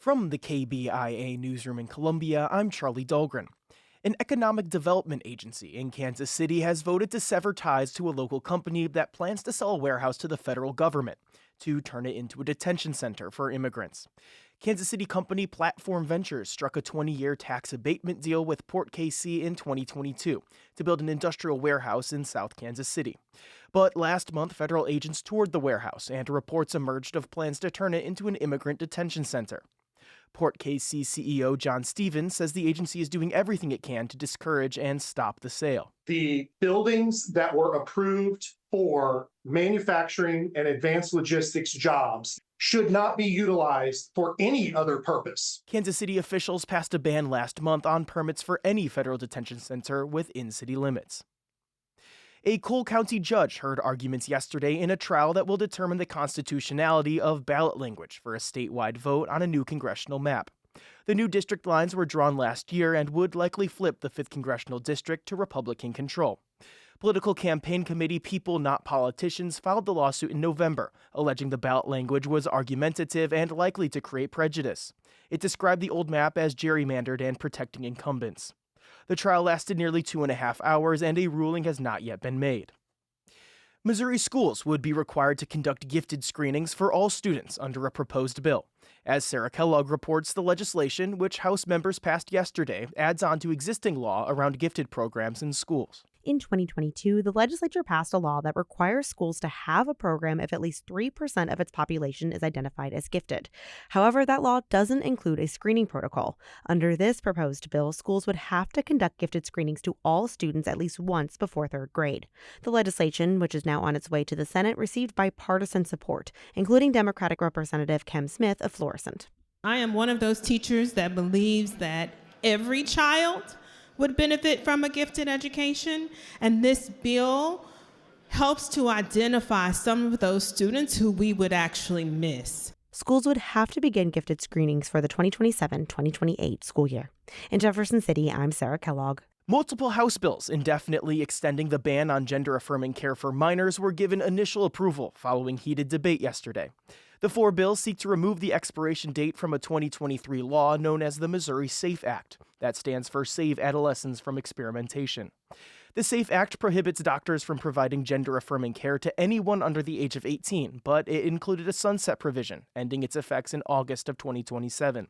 From the KBIA Newsroom in Columbia, I'm Charlie Dahlgren. An economic development agency in Kansas City has voted to sever ties to a local company that plans to sell a warehouse to the federal government to turn it into a detention center for immigrants. Kansas City company Platform Ventures struck a 20-year tax abatement deal with Port KC in 2022 to build an industrial warehouse in South Kansas City. But last month, federal agents toured the warehouse, and reports emerged of plans to turn it into an immigrant detention center. Port KC CEO John Stevens says the agency is doing everything it can to discourage and stop the sale. The buildings that were approved for manufacturing and advanced logistics jobs should not be utilized for any other purpose. Kansas City officials passed a ban last month on permits for any federal detention center within city limits. A Cole County judge heard arguments yesterday in a trial that will determine the constitutionality of ballot language for a statewide vote on a new congressional map. The new district lines were drawn last year and would likely flip the 5th congressional district to Republican control. Political campaign committee People Not Politicians filed the lawsuit in November, alleging the ballot language was argumentative and likely to create prejudice. It described the old map as gerrymandered and protecting incumbents. The trial lasted nearly 2.5 hours, and a ruling has not yet been made. Missouri schools would be required to conduct gifted screenings for all students under a proposed bill. As Sarah Kellogg reports, the legislation, which House members passed yesterday, adds on to existing law around gifted programs in schools. In 2022, the legislature passed a law that requires schools to have a program if at least 3% of its population is identified as gifted. However, that law doesn't include a screening protocol. Under this proposed bill, schools would have to conduct gifted screenings to all students at least once before third grade. The legislation, which is now on its way to the Senate, received bipartisan support, including Democratic Representative Kem Smith of Florissant. I am one of those teachers that believes that every child would benefit from a gifted education, and this bill helps to identify some of those students who we would actually miss. Schools would have to begin gifted screenings for the 2027-2028 school year. In Jefferson City, I'm Sarah Kellogg. Multiple House bills indefinitely extending the ban on gender-affirming care for minors were given initial approval following heated debate yesterday. The 4 bills seek to remove the expiration date from a 2023 law known as the Missouri SAFE Act. That stands for Save Adolescents from Experimentation. The SAFE Act prohibits doctors from providing gender-affirming care to anyone under the age of 18, but it included a sunset provision, ending its effects in August of 2027.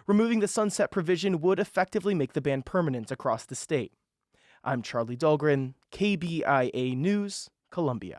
Removing the sunset provision would effectively make the ban permanent across the state. I'm Charlie Dahlgren, KBIA News, Columbia.